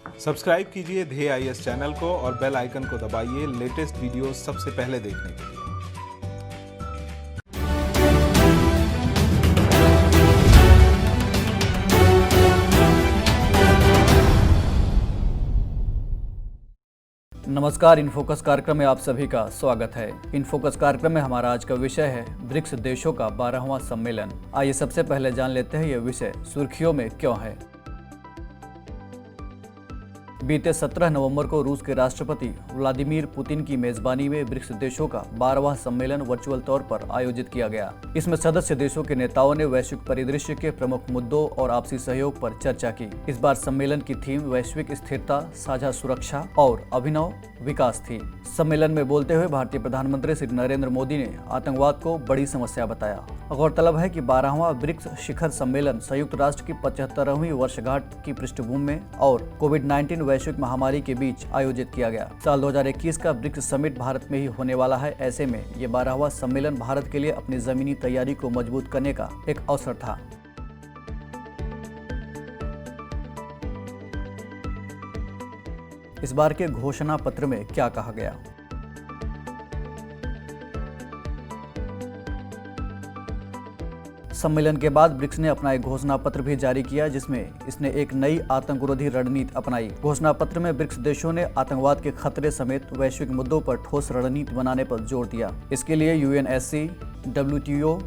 Subscribe कीजिए ध्येय IAS channel को और बेल आइकन को दबाइए लेटेस्ट वीडियो सबसे पहले देखने के लिए। नमस्कार, इनफोकस कार्यक्रम में आप सभी का स्वागत है। इनफोकस कार्यक्रम में हमारा आज का विषय है ब्रिक्स देशों का 12वां सम्मेलन। आइए सबसे पहले जान लेते हैं यह विषय सुर्खियों में क्यों है। बीते 17 नवंबर को रूस के राष्ट्रपति व्लादिमीर पुतिन की मेजबानी में ब्रिक्स देशों का 12वां सम्मेलन वर्चुअल तौर पर आयोजित किया गया। इसमें सदस्य देशों के नेताओं ने वैश्विक परिदृश्य के प्रमुख मुद्दों और आपसी सहयोग पर चर्चा की। इस बार सम्मेलन की थीम वैश्विक स्थिरता, साझा सुरक्षा और अभिनव विकास थी। सम्मेलन में बोलते हुए भारतीय प्रधानमंत्री श्री नरेंद्र मोदी ने आतंकवाद को बड़ी समस्या बताया। गौरतलब है कि 12वां ब्रिक्स शिखर सम्मेलन संयुक्त राष्ट्र की 75वीं वर्षगांठ की पृष्ठभूमि में और कोविड-19 वैश्विक महामारी के बीच आयोजित किया गया। साल 2021 का ब्रिक्स समिट भारत में ही होने वाला है। ऐसे में ये 12वां सम्मेलन भारत के लिए अपनी जमीनी तैयारी को मजबूत करने का एक अवसर था। इस बार के घोषणा पत्र में क्या कहा गया? सम्मेलन के बाद ब्रिक्स ने अपना एक घोषणा पत्र भी जारी किया, जिसमें इसने एक नई आतंकरोधी रणनीति अपनाई। घोषणा पत्र में ब्रिक्स देशों ने आतंकवाद के खतरे समेत वैश्विक मुद्दों पर ठोस रणनीति बनाने पर जोर दिया। इसके लिए यूएनएससी, डब्ल्यूटीओ,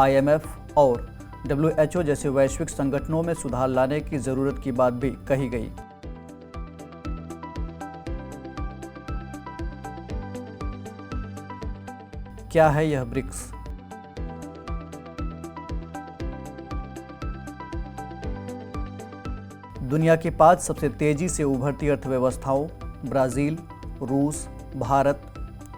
आईएमएफ और डब्ल्यूएचओ जैसे वैश्विक संगठनों में सुधार लाने की जरूरत की बात भी कही गई। क्या है यह ब्रिक्स? दुनिया की 5 सबसे तेजी से उभरती अर्थव्यवस्थाओं ब्राजील, रूस, भारत,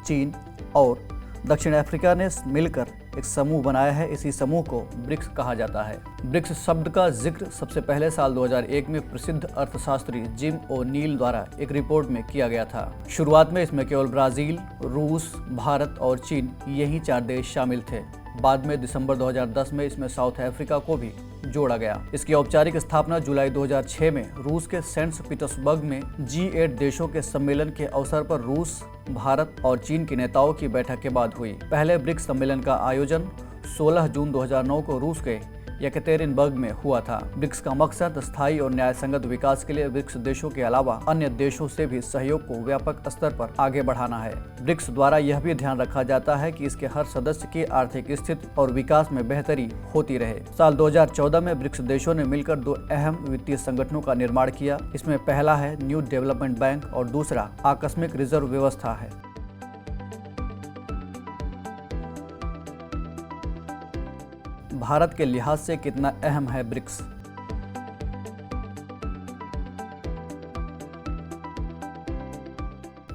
चीन और दक्षिण अफ्रीका ने मिलकर एक समूह बनाया है। इसी समूह को ब्रिक्स कहा जाता है। ब्रिक्स शब्द का जिक्र सबसे पहले साल 2001 में प्रसिद्ध अर्थशास्त्री जिम ओ'नील द्वारा एक रिपोर्ट में किया गया था। शुरुआत में इसमें केवल ब्राजील, रूस, भारत और चीन यही 4 देश शामिल थे। बाद में दिसंबर 2010 में इसमें साउथ अफ्रीका को भी जोड़ा गया। इसकी औपचारिक स्थापना जुलाई 2006 में रूस के सेंट पीटर्सबर्ग में G8 देशों के सम्मेलन के अवसर पर रूस, भारत और चीन के नेताओं की बैठक के बाद हुई। पहले ब्रिक्स सम्मेलन का आयोजन 16 जून 2009 को रूस के येकतेरिनबर्ग में हुआ था। ब्रिक्स का मकसद स्थायी और न्यायसंगत विकास के लिए ब्रिक्स देशों के अलावा अन्य देशों से भी सहयोग को व्यापक स्तर पर आगे बढ़ाना है। ब्रिक्स द्वारा यह भी ध्यान रखा जाता है कि इसके हर सदस्य की आर्थिक स्थिति और विकास में बेहतरी होती रहे। साल 2014 में ब्रिक्स देशों ने मिलकर 2 अहम वित्तीय संगठनों का निर्माण किया। इसमें पहला है न्यू डेवलपमेंट बैंक और दूसरा आकस्मिक रिजर्व व्यवस्था है। भारत के लिहाज से कितना अहम है ब्रिक्स?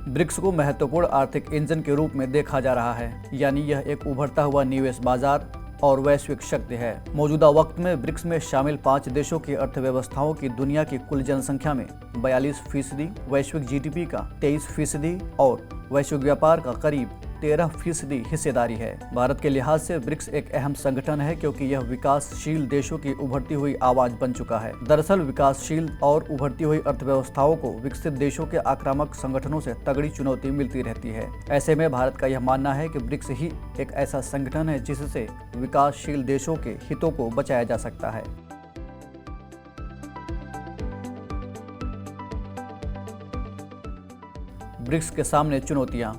ब्रिक्स को महत्वपूर्ण आर्थिक इंजन के रूप में देखा जा रहा है, यानी यह एक उभरता हुआ निवेश बाजार और वैश्विक शक्ति है। मौजूदा वक्त में ब्रिक्स में शामिल 5 देशों की अर्थव्यवस्थाओं की दुनिया की कुल जनसंख्या में 42%, वैश्विक जीडीपी का 23% और वैश्विक व्यापार का करीब 13% हिस्सेदारी है। भारत के लिहाज से ब्रिक्स एक अहम संगठन है, क्योंकि यह विकासशील देशों की उभरती हुई आवाज बन चुका है। दरअसल विकासशील और उभरती हुई अर्थव्यवस्थाओं को विकसित देशों के आक्रामक संगठनों से तगड़ी चुनौती मिलती रहती है। ऐसे में भारत का यह मानना है कि ब्रिक्स ही एक ऐसा संगठन है जिससे विकासशील देशों के हितों को बचाया जा सकता है। ब्रिक्स के सामने चुनौतियां।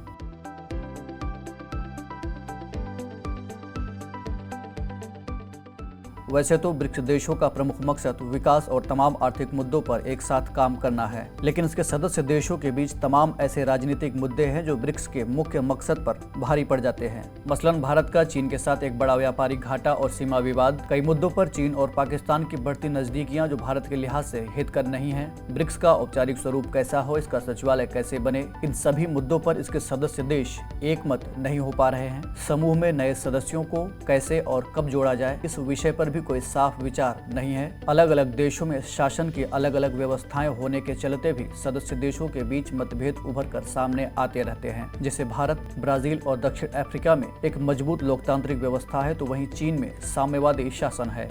वैसे तो ब्रिक्स देशों का प्रमुख मकसद विकास और तमाम आर्थिक मुद्दों पर एक साथ काम करना है, लेकिन इसके सदस्य देशों के बीच तमाम ऐसे राजनीतिक मुद्दे हैं जो ब्रिक्स के मुख्य मकसद पर भारी पड़ जाते हैं। मसलन भारत का चीन के साथ एक बड़ा व्यापारिक घाटा और सीमा विवाद, कई मुद्दों पर चीन और पाकिस्तान की बढ़ती नजदीकियां जो भारत के लिहाज से हितकर नहीं है, ब्रिक्स का औपचारिक स्वरूप कैसा हो, इसका सचिवालय कैसे बने, इन सभी मुद्दों पर इसके सदस्य देश एकमत नहीं हो पा रहे हैं। समूह में नए सदस्यों को कैसे और कब जोड़ा जाए, इस विषय पर भी कोई साफ विचार नहीं है। अलग अलग देशों में शासन की अलग अलग व्यवस्थाएं होने के चलते भी सदस्य देशों के बीच मतभेद उभर कर सामने आते रहते हैं। जैसे भारत, ब्राजील और दक्षिण अफ्रीका में एक मजबूत लोकतांत्रिक व्यवस्था है, तो वहीं चीन में साम्यवादी शासन है।